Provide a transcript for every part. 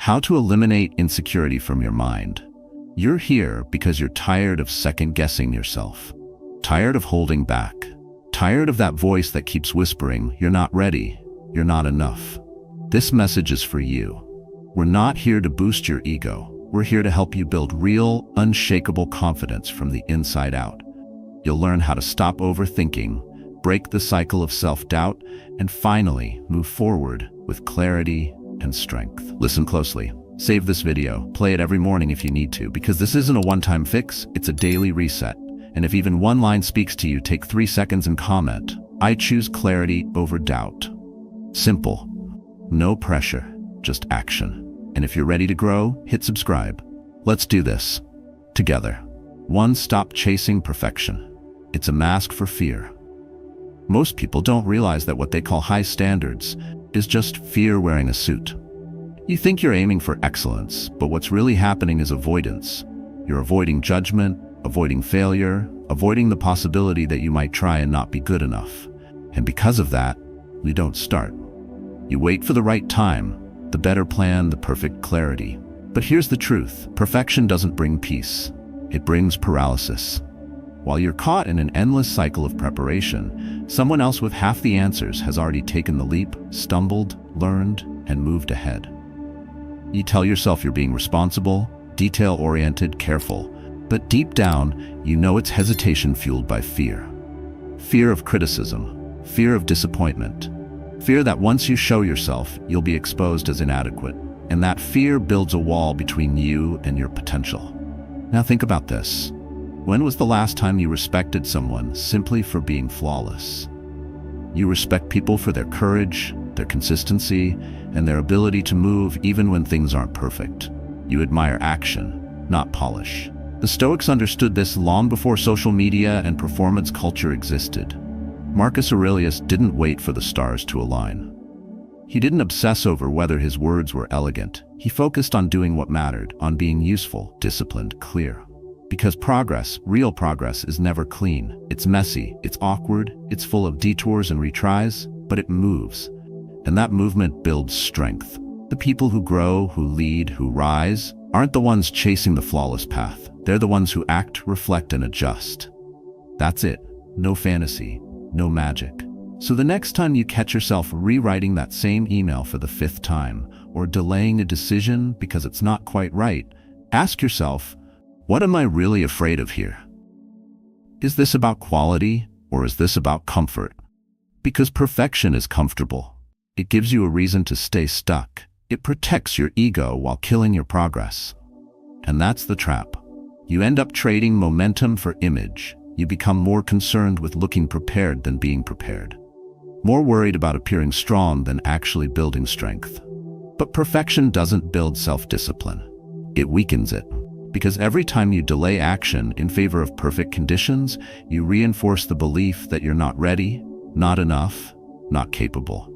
How to eliminate insecurity from your mind. You're here because you're tired of second-guessing yourself. Tired of holding back. Tired of that voice that keeps whispering, "You're not ready. You're not enough." This message is for you. We're not here to boost your ego. We're here to help you build real, unshakable confidence from the inside out. You'll learn how to stop overthinking, break the cycle of self-doubt, and finally move forward with clarity and strength. Listen closely. Save this video. Play it every morning if you need to, because this isn't a one-time fix, it's a daily reset. And if even one line speaks to you, take 3 seconds and comment. I choose clarity over doubt. Simple. No pressure, just action. And if you're ready to grow, hit subscribe. Let's do this. Together. 1. Stop chasing perfection. It's a mask for fear. Most people don't realize that what they call high standards is just fear wearing a suit. You think you're aiming for excellence, but what's really happening is avoidance. You're avoiding judgment, avoiding failure, avoiding the possibility that you might try and not be good enough. And because of that, you don't start. You wait for the right time, the better plan, the perfect clarity. But here's the truth. Perfection doesn't bring peace. It brings paralysis. While you're caught in an endless cycle of preparation, someone else with half the answers has already taken the leap, stumbled, learned, and moved ahead. You tell yourself you're being responsible, detail-oriented, careful, but deep down, you know it's hesitation fueled by fear. Fear of criticism, fear of disappointment, fear that once you show yourself, you'll be exposed as inadequate, and that fear builds a wall between you and your potential. Now think about this. When was the last time you respected someone simply for being flawless? You respect people for their courage, their consistency, and their ability to move even when things aren't perfect. You admire action, not polish. The Stoics understood this long before social media and performance culture existed. Marcus Aurelius didn't wait for the stars to align. He didn't obsess over whether his words were elegant. He focused on doing what mattered, on being useful, disciplined, clear. Because progress, real progress, is never clean. It's messy, it's awkward, it's full of detours and retries, but it moves. And that movement builds strength. The people who grow, who lead, who rise, aren't the ones chasing the flawless path. They're the ones who act, reflect, and adjust. That's it. No fantasy, no magic. So the next time you catch yourself rewriting that same email for the 5th time, or delaying a decision because it's not quite right, ask yourself, what am I really afraid of here? Is this about quality, or is this about comfort? Because perfection is comfortable. It gives you a reason to stay stuck. It protects your ego while killing your progress. And that's the trap. You end up trading momentum for image. You become more concerned with looking prepared than being prepared. More worried about appearing strong than actually building strength. But perfection doesn't build self-discipline. It weakens it. Because every time you delay action in favor of perfect conditions, you reinforce the belief that you're not ready, not enough, not capable.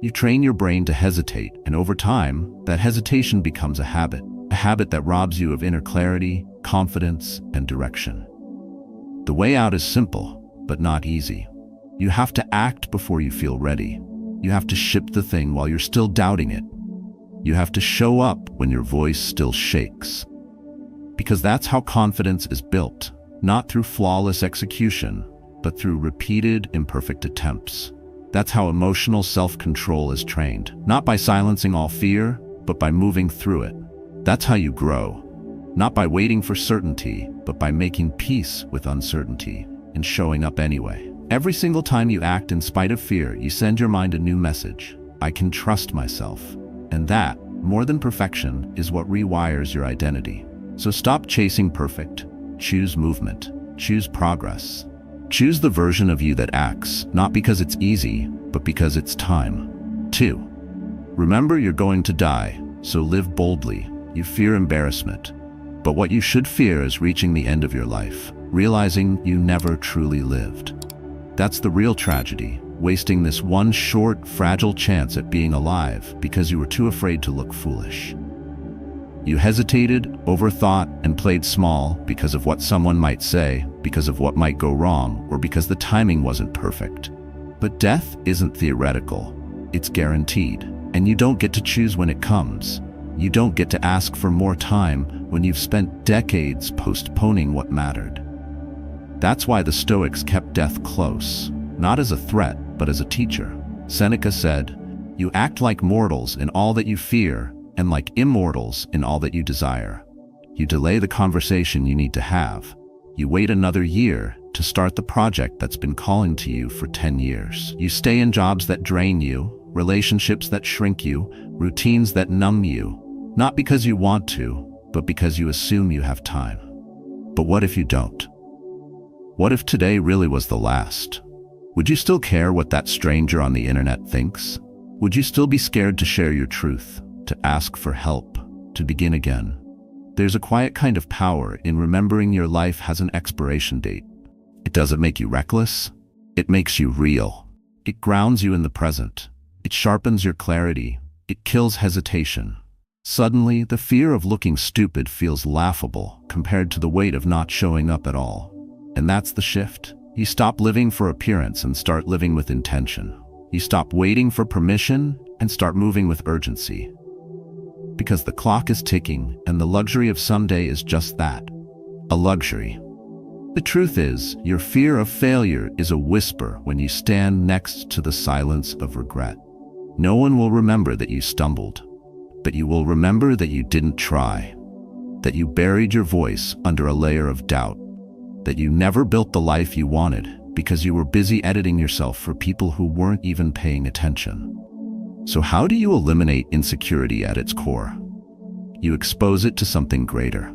You train your brain to hesitate, and over time, that hesitation becomes a habit that robs you of inner clarity, confidence, and direction. The way out is simple, but not easy. You have to act before you feel ready. You have to ship the thing while you're still doubting it. You have to show up when your voice still shakes. Because that's how confidence is built, not through flawless execution, but through repeated, imperfect attempts. That's how emotional self-control is trained, not by silencing all fear, but by moving through it. That's how you grow, not by waiting for certainty, but by making peace with uncertainty and showing up anyway. Every single time you act in spite of fear, you send your mind a new message. I can trust myself. And that, more than perfection, is what rewires your identity. So stop chasing perfect. Choose movement. Choose progress. Choose the version of you that acts, not because it's easy, but because it's time. 2. Remember you're going to die, so live boldly. You fear embarrassment. But what you should fear is reaching the end of your life, realizing you never truly lived. That's the real tragedy, wasting this one short, fragile chance at being alive because you were too afraid to look foolish. You hesitated, overthought, and played small because of what someone might say, because of what might go wrong, or because the timing wasn't perfect. But death isn't theoretical. It's guaranteed, and you don't get to choose when it comes. You don't get to ask for more time when you've spent decades postponing what mattered. That's why the Stoics kept death close, not as a threat, but as a teacher. Seneca said, "You act like mortals in all that you fear, and like immortals in all that you desire." You delay the conversation you need to have. You wait another year to start the project that's been calling to you for 10 years. You stay in jobs that drain you, relationships that shrink you, routines that numb you, not because you want to, but because you assume you have time. But what if you don't? What if today really was the last? Would you still care what that stranger on the internet thinks? Would you still be scared to share your truth, to ask for help, to begin again? There's a quiet kind of power in remembering your life has an expiration date. It doesn't make you reckless. It makes you real. It grounds you in the present. It sharpens your clarity. It kills hesitation. Suddenly, the fear of looking stupid feels laughable compared to the weight of not showing up at all. And that's the shift. You stop living for appearance and start living with intention. You stop waiting for permission and start moving with urgency. Because the clock is ticking and the luxury of someday is just that, a luxury. The truth is, your fear of failure is a whisper when you stand next to the silence of regret. No one will remember that you stumbled, but you will remember that you didn't try, that you buried your voice under a layer of doubt, that you never built the life you wanted because you were busy editing yourself for people who weren't even paying attention. So how do you eliminate insecurity at its core? You expose it to something greater.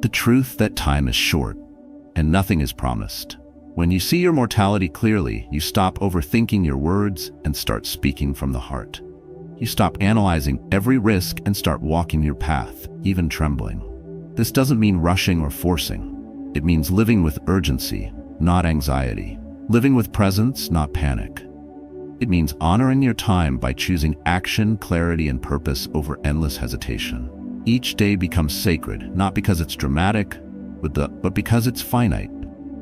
The truth that time is short and nothing is promised. When you see your mortality clearly, you stop overthinking your words and start speaking from the heart. You stop analyzing every risk and start walking your path, even trembling. This doesn't mean rushing or forcing. It means living with urgency, not anxiety. Living with presence, not panic. It means honoring your time by choosing action, clarity, and purpose over endless hesitation. Each day becomes sacred, not because it's dramatic, but because it's finite.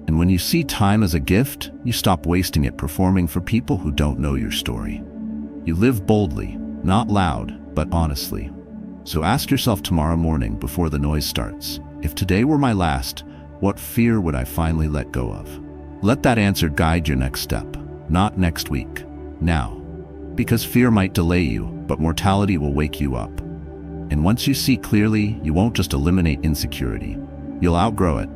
And when you see time as a gift, you stop wasting it performing for people who don't know your story. You live boldly, not loud, but honestly. So ask yourself tomorrow morning before the noise starts, if today were my last, what fear would I finally let go of? Let that answer guide your next step, not next week. Now, because fear might delay you, but mortality will wake you up. And once you see clearly, you won't just eliminate insecurity, you'll outgrow it.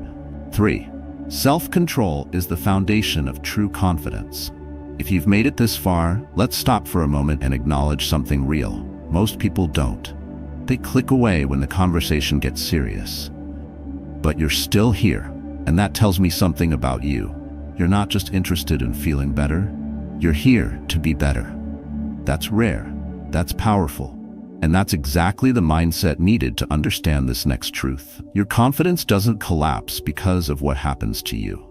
3. Self-control is the foundation of true confidence. If you've made it this far, let's stop for a moment and acknowledge something real. Most people don't. They click away when the conversation gets serious. But you're still here, and that tells me something about you. You're not just interested in feeling better. You're here to be better. That's rare, that's powerful, and that's exactly the mindset needed to understand this next truth. Your confidence doesn't collapse because of what happens to you.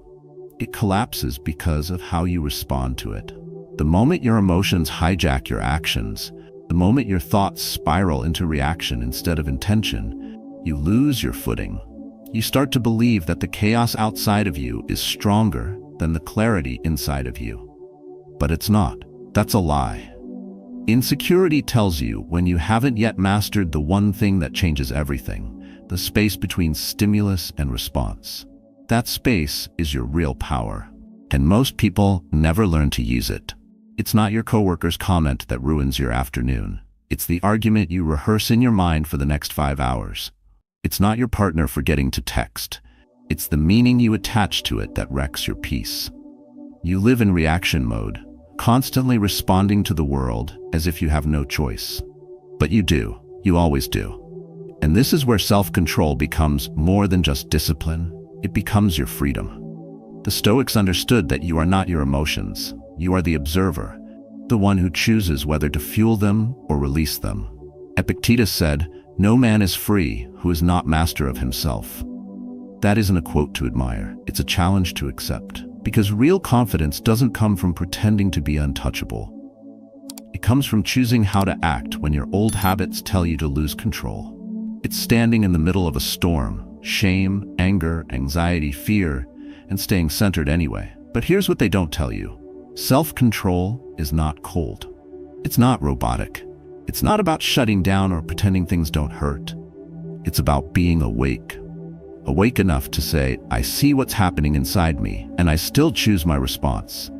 It collapses because of how you respond to it. The moment your emotions hijack your actions, the moment your thoughts spiral into reaction instead of intention, you lose your footing. You start to believe that the chaos outside of you is stronger than the clarity inside of you. But it's not. That's a lie. Insecurity tells you when you haven't yet mastered the one thing that changes everything, the space between stimulus and response. That space is your real power, and most people never learn to use it. It's not your coworker's comment that ruins your afternoon. It's the argument you rehearse in your mind for the next 5 hours. It's not your partner forgetting to text. It's the meaning you attach to it that wrecks your peace. You live in reaction mode, constantly responding to the world as if you have no choice. But you do. You always do. And this is where self-control becomes more than just discipline. It becomes your freedom. The Stoics understood that you are not your emotions. You are the observer, the one who chooses whether to fuel them or release them. Epictetus said, "No man is free who is not master of himself." That isn't a quote to admire. It's a challenge to accept. Because real confidence doesn't come from pretending to be untouchable. It comes from choosing how to act when your old habits tell you to lose control. It's standing in the middle of a storm, shame, anger, anxiety, fear, and staying centered anyway. But here's what they don't tell you. Self-control is not cold. It's not robotic. It's not about shutting down or pretending things don't hurt. It's about being awake. Awake enough to say, I see what's happening inside me, and I still choose my response.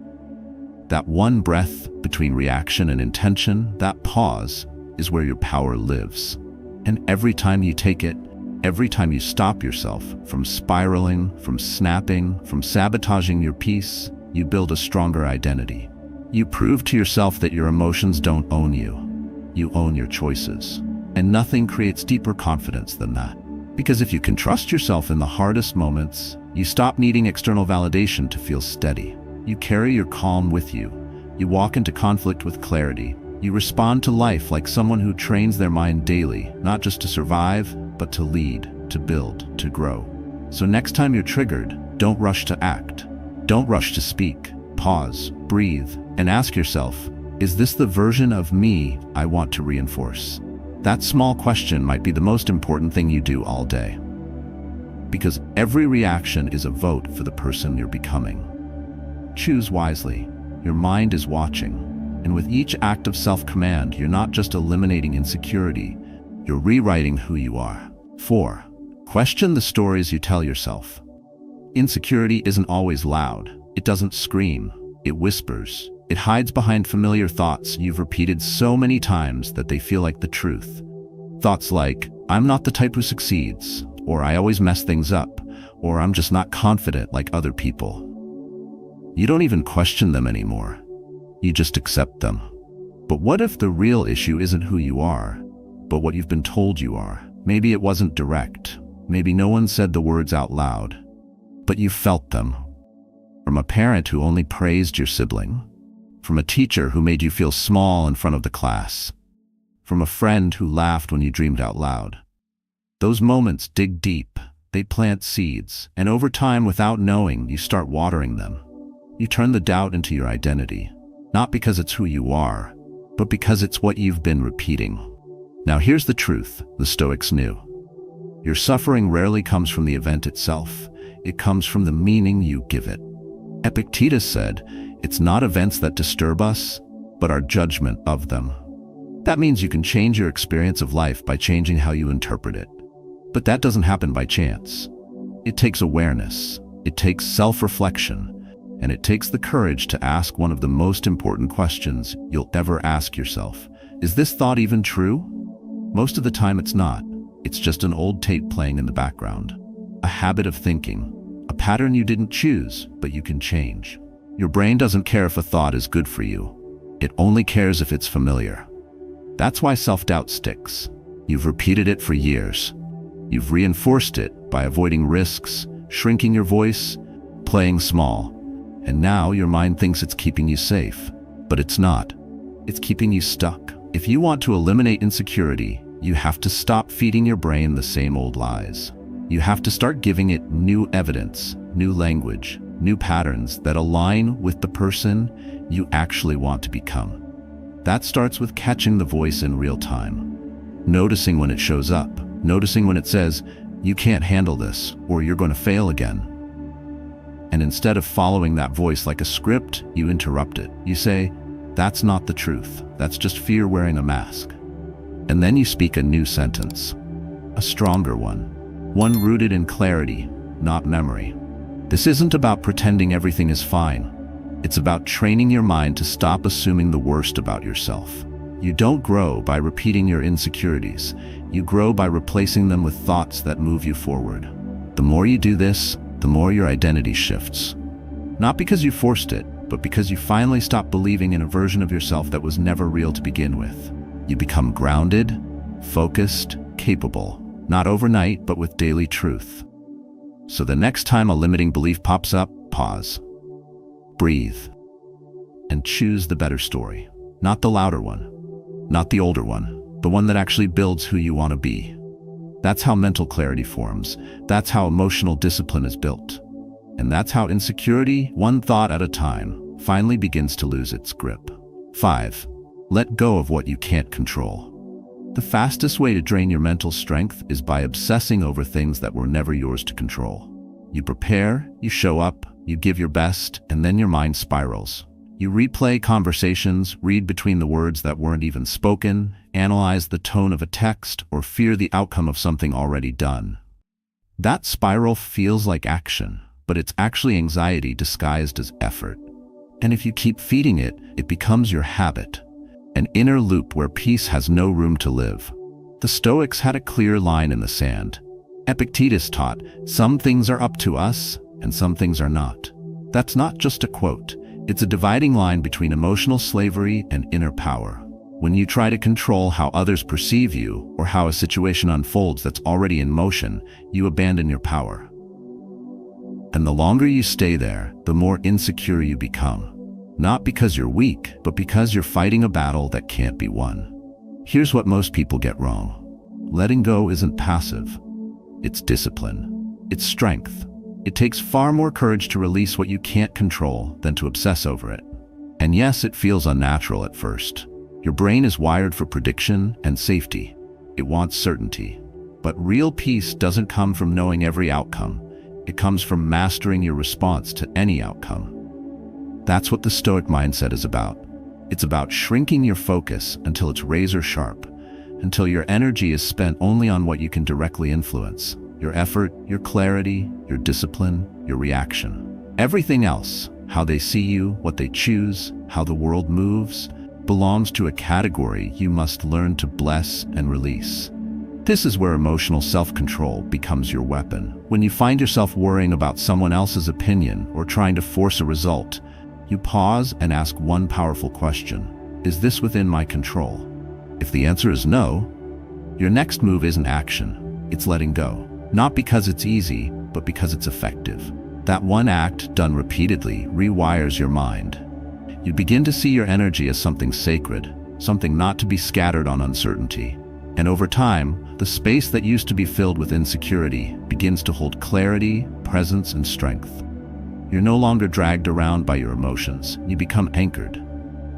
That one breath between reaction and intention, that pause, is where your power lives. And every time you take it, every time you stop yourself from spiraling, from snapping, from sabotaging your peace, you build a stronger identity. You prove to yourself that your emotions don't own you. You own your choices. And nothing creates deeper confidence than that. Because if you can trust yourself in the hardest moments, you stop needing external validation to feel steady. You carry your calm with you. You walk into conflict with clarity. You respond to life like someone who trains their mind daily, not just to survive, but to lead, to build, to grow. So next time you're triggered, don't rush to act. Don't rush to speak. Pause, breathe, and ask yourself, is this the version of me I want to reinforce? That small question might be the most important thing you do all day. Because every reaction is a vote for the person you're becoming. Choose wisely. Your mind is watching. And with each act of self-command, you're not just eliminating insecurity, you're rewriting who you are. 4. Question the stories you tell yourself. Insecurity isn't always loud. It doesn't scream. It whispers. It hides behind familiar thoughts you've repeated so many times that they feel like the truth. Thoughts like, I'm not the type who succeeds, or I always mess things up, or I'm just not confident like other people. You don't even question them anymore. You just accept them. But what if the real issue isn't who you are, but what you've been told you are? Maybe it wasn't direct. Maybe no one said the words out loud, but you felt them. From a parent who only praised your sibling, from a teacher who made you feel small in front of the class, from a friend who laughed when you dreamed out loud. Those moments dig deep, they plant seeds, and over time, without knowing, you start watering them. You turn the doubt into your identity, not because it's who you are, but because it's what you've been repeating. Now here's the truth the Stoics knew. Your suffering rarely comes from the event itself, it comes from the meaning you give it. Epictetus said, it's not events that disturb us, but our judgment of them. That means you can change your experience of life by changing how you interpret it. But that doesn't happen by chance. It takes awareness, it takes self-reflection, and it takes the courage to ask one of the most important questions you'll ever ask yourself. Is this thought even true? Most of the time it's not. It's just an old tape playing in the background. A habit of thinking, a pattern you didn't choose, but you can change. Your brain doesn't care if a thought is good for you. It only cares if it's familiar. That's why self-doubt sticks. You've repeated it for years. You've reinforced it by avoiding risks, shrinking your voice, playing small. And now your mind thinks it's keeping you safe. But it's not. It's keeping you stuck. If you want to eliminate insecurity, you have to stop feeding your brain the same old lies. You have to start giving it new evidence, new language, new patterns that align with the person you actually want to become. That starts with catching the voice in real time, noticing when it shows up, noticing when it says, you can't handle this, or you're going to fail again. And instead of following that voice like a script, you interrupt it. You say, that's not the truth. That's just fear wearing a mask. And then you speak a new sentence, a stronger one rooted in clarity, not memory. This isn't about pretending everything is fine. It's about training your mind to stop assuming the worst about yourself. You don't grow by repeating your insecurities. You grow by replacing them with thoughts that move you forward. The more you do this, the more your identity shifts. Not because you forced it, but because you finally stop believing in a version of yourself that was never real to begin with. You become grounded, focused, capable, not overnight, but with daily truth. So the next time a limiting belief pops up, pause, breathe, and choose the better story. Not the louder one, not the older one, the one that actually builds who you want to be. That's how mental clarity forms. That's how emotional discipline is built. And that's how insecurity, one thought at a time, finally begins to lose its grip. 5. Let go of what you can't control. The fastest way to drain your mental strength is by obsessing over things that were never yours to control. You prepare, you show up, you give your best, and then your mind spirals. You replay conversations, read between the words that weren't even spoken, analyze the tone of a text, or fear the outcome of something already done. That spiral feels like action, but it's actually anxiety disguised as effort. And if you keep feeding it, it becomes your habit, an inner loop where peace has no room to live. The Stoics had a clear line in the sand. Epictetus taught, some things are up to us, and some things are not. That's not just a quote. It's a dividing line between emotional slavery and inner power. When you try to control how others perceive you, or how a situation unfolds that's already in motion, you abandon your power. And the longer you stay there, the more insecure you become. Not because you're weak, but because you're fighting a battle that can't be won. Here's what most people get wrong. Letting go isn't passive. It's discipline. It's strength. It takes far more courage to release what you can't control than to obsess over it. And yes, it feels unnatural at first. Your brain is wired for prediction and safety. It wants certainty. But real peace doesn't come from knowing every outcome. It comes from mastering your response to any outcome. That's what the Stoic mindset is about. It's about shrinking your focus until it's razor sharp, until your energy is spent only on what you can directly influence. Your effort, your clarity, your discipline, your reaction. Everything else, how they see you, what they choose, how the world moves, belongs to a category you must learn to bless and release. This is where emotional self-control becomes your weapon. When you find yourself worrying about someone else's opinion or trying to force a result, you pause and ask one powerful question. Is this within my control? If the answer is no, your next move isn't action, it's letting go. Not because it's easy, but because it's effective. That one act, done repeatedly, rewires your mind. You begin to see your energy as something sacred, something not to be scattered on uncertainty. And over time, the space that used to be filled with insecurity begins to hold clarity, presence, and strength. You're no longer dragged around by your emotions. You become anchored.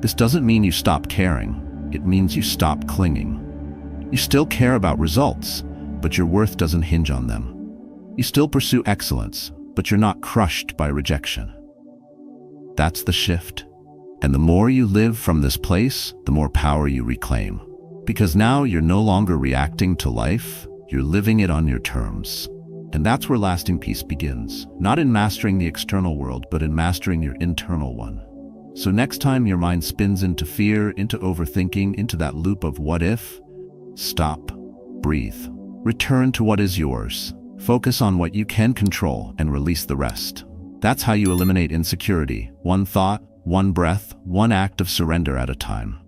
This doesn't mean you stop caring. It means you stop clinging. You still care about results, but your worth doesn't hinge on them. You still pursue excellence, but you're not crushed by rejection. That's the shift. And the more you live from this place, the more power you reclaim. Because now you're no longer reacting to life, you're living it on your terms. And that's where lasting peace begins. Not in mastering the external world, but in mastering your internal one. So next time your mind spins into fear, into overthinking, into that loop of what if, stop, breathe, return to what is yours. Focus on what you can control and release the rest. That's how you eliminate insecurity. One thought, one breath, one act of surrender at a time.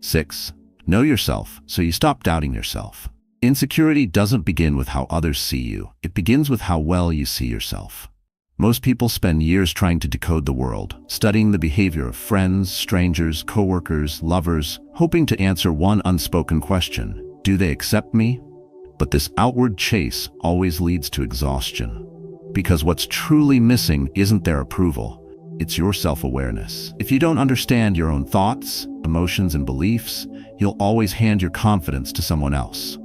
6. Know yourself so you stop doubting yourself. Insecurity doesn't begin with how others see you. It begins with how well you see yourself. Most people spend years trying to decode the world, studying the behavior of friends, strangers, coworkers, lovers, hoping to answer one unspoken question: do they accept me? But this outward chase always leads to exhaustion. Because what's truly missing isn't their approval. It's your self-awareness. If you don't understand your own thoughts, emotions, and beliefs, you'll always hand your confidence to someone else.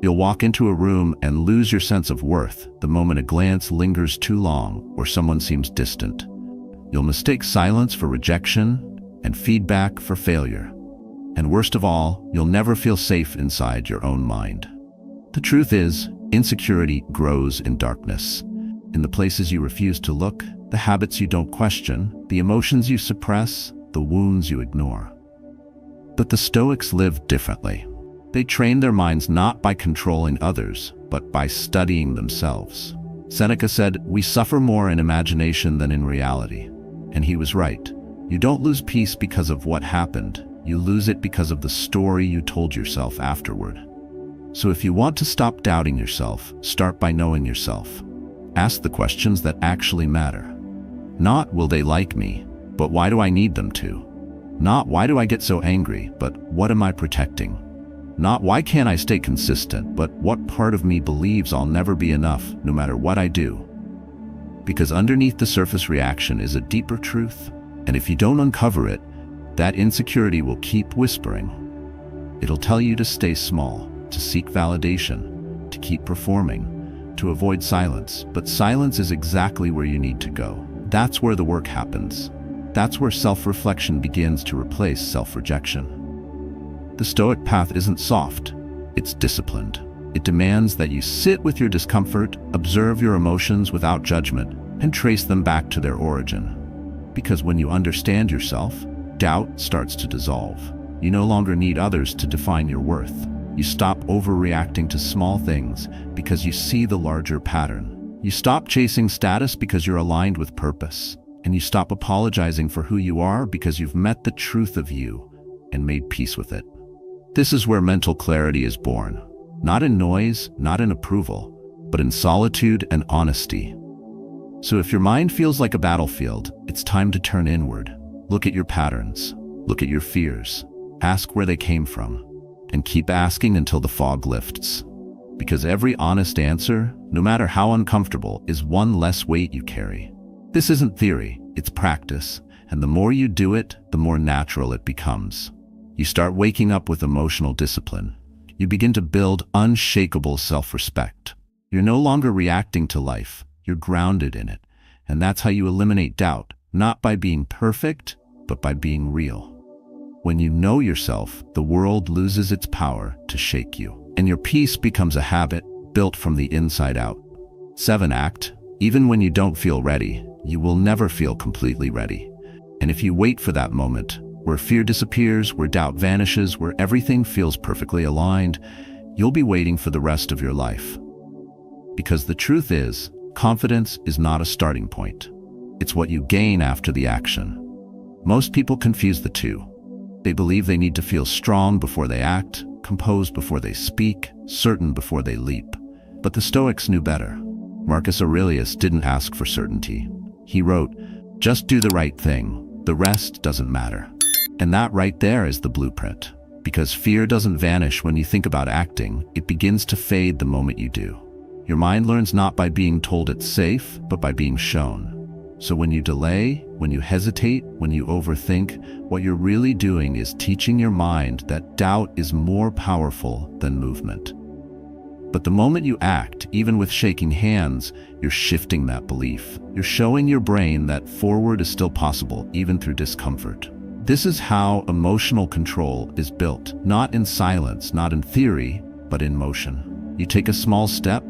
You'll walk into a room and lose your sense of worth the moment a glance lingers too long or someone seems distant. You'll mistake silence for rejection and feedback for failure. And worst of all, you'll never feel safe inside your own mind. The truth is, insecurity grows in darkness. In the places you refuse to look, the habits you don't question, the emotions you suppress, the wounds you ignore. But the Stoics lived differently. They trained their minds not by controlling others, but by studying themselves. Seneca said, "We suffer more in imagination than in reality." And he was right. You don't lose peace because of what happened. You lose it because of the story you told yourself afterward. So if you want to stop doubting yourself, start by knowing yourself. Ask the questions that actually matter. Not, will they like me, but why do I need them to? Not, why do I get so angry, but what am I protecting? Not, why can't I stay consistent, but what part of me believes I'll never be enough, no matter what I do? Because underneath the surface reaction is a deeper truth, and if you don't uncover it, that insecurity will keep whispering. It'll tell you to stay small, to seek validation, to keep performing, to avoid silence. But silence is exactly where you need to go. That's where the work happens. That's where self-reflection begins to replace self-rejection. The Stoic path isn't soft, it's disciplined. It demands that you sit with your discomfort, observe your emotions without judgment, and trace them back to their origin. Because when you understand yourself, doubt starts to dissolve. You no longer need others to define your worth. You stop overreacting to small things because you see the larger pattern. You stop chasing status because you're aligned with purpose. And you stop apologizing for who you are because you've met the truth of you and made peace with it. This is where mental clarity is born. Not in noise, not in approval, but in solitude and honesty. So if your mind feels like a battlefield, it's time to turn inward. Look at your patterns. Look at your fears. Ask where they came from. And keep asking until the fog lifts. Because every honest answer, no matter how uncomfortable, is one less weight you carry. This isn't theory, it's practice. And the more you do it, the more natural it becomes. You start waking up with emotional discipline. You begin to build unshakable self-respect. You're no longer reacting to life, you're grounded in it. And that's how you eliminate doubt, not by being perfect, but by being real. When you know yourself, the world loses its power to shake you. And your peace becomes a habit built from the inside out. 7. Act. Even when you don't feel ready, you will never feel completely ready. And if you wait for that moment, where fear disappears, where doubt vanishes, where everything feels perfectly aligned, you'll be waiting for the rest of your life. Because the truth is, confidence is not a starting point. It's what you gain after the action. Most people confuse the two. They believe they need to feel strong before they act, composed before they speak, certain before they leap. But the Stoics knew better. Marcus Aurelius didn't ask for certainty. He wrote, "Just do the right thing. The rest doesn't matter." And that right there is the blueprint. Because fear doesn't vanish when you think about acting, it begins to fade the moment you do. Your mind learns not by being told it's safe, but by being shown. So when you delay, when you hesitate, when you overthink, what you're really doing is teaching your mind that doubt is more powerful than movement. But the moment you act, even with shaking hands, you're shifting that belief. You're showing your brain that forward is still possible, even through discomfort. This is how emotional control is built, not in silence, not in theory, but in motion. You take a small step,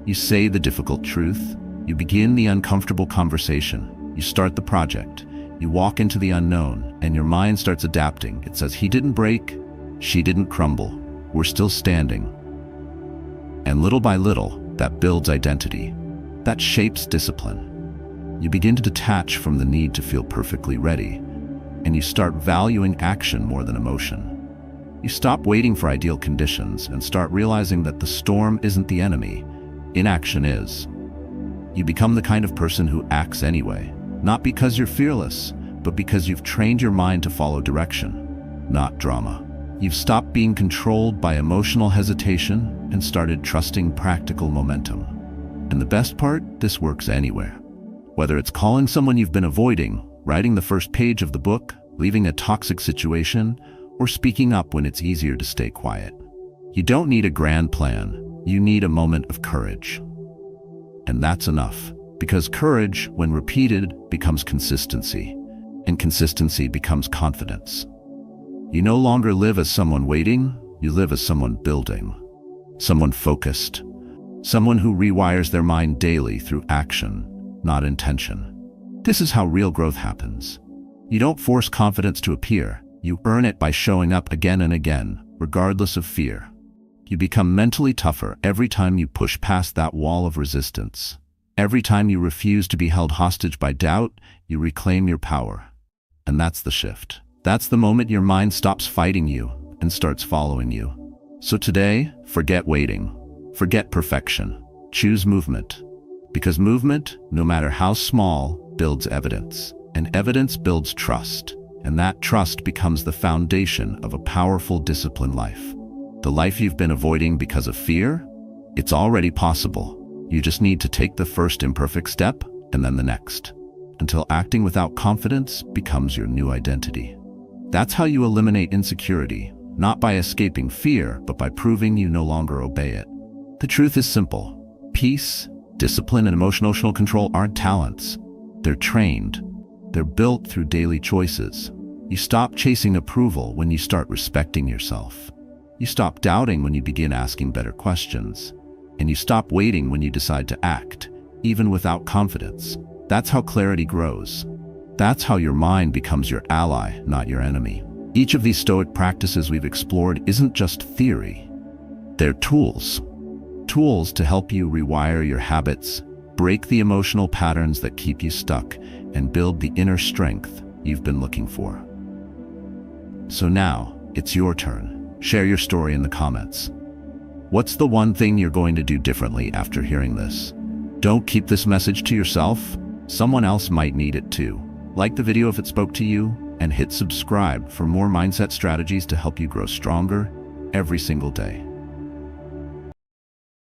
you say the difficult truth, you begin the uncomfortable conversation, you start the project, you walk into the unknown, and your mind starts adapting. It says, he didn't break, she didn't crumble, we're still standing. And little by little, that builds identity. That shapes discipline. You begin to detach from the need to feel perfectly ready, and you start valuing action more than emotion. You stop waiting for ideal conditions and start realizing that the storm isn't the enemy, inaction is. You become the kind of person who acts anyway, not because you're fearless, but because you've trained your mind to follow direction, not drama. You've stopped being controlled by emotional hesitation and started trusting practical momentum. And the best part, this works anywhere. Whether it's calling someone you've been avoiding, writing the first page of the book, leaving a toxic situation, or speaking up when it's easier to stay quiet. You don't need a grand plan, you need a moment of courage. And that's enough, because courage, when repeated, becomes consistency, and consistency becomes confidence. You no longer live as someone waiting, you live as someone building, someone focused, someone who rewires their mind daily through action, not intention. This is how real growth happens. You don't force confidence to appear, you earn it by showing up again and again, regardless of fear. You become mentally tougher every time you push past that wall of resistance. Every time you refuse to be held hostage by doubt, you reclaim your power. And that's the shift. That's the moment your mind stops fighting you and starts following you. So today, forget waiting. Forget perfection. Choose movement. Because movement, no matter how small, builds evidence. And evidence builds trust. And that trust becomes the foundation of a powerful, disciplined life. The life you've been avoiding because of fear? It's already possible. You just need to take the first imperfect step and then the next, until acting without confidence becomes your new identity. That's how you eliminate insecurity, not by escaping fear, but by proving you no longer obey it. The truth is simple. Peace, discipline, and emotional control aren't talents. They're trained. They're built through daily choices. You stop chasing approval when you start respecting yourself. You stop doubting when you begin asking better questions. And you stop waiting when you decide to act, even without confidence. That's how clarity grows. That's how your mind becomes your ally, not your enemy. Each of these Stoic practices we've explored isn't just theory. They're tools. Tools to help you rewire your habits, break the emotional patterns that keep you stuck, and build the inner strength you've been looking for. So now, it's your turn. Share your story in the comments. What's the one thing you're going to do differently after hearing this? Don't keep this message to yourself. Someone else might need it too. Like the video if it spoke to you, and hit subscribe for more mindset strategies to help you grow stronger every single day.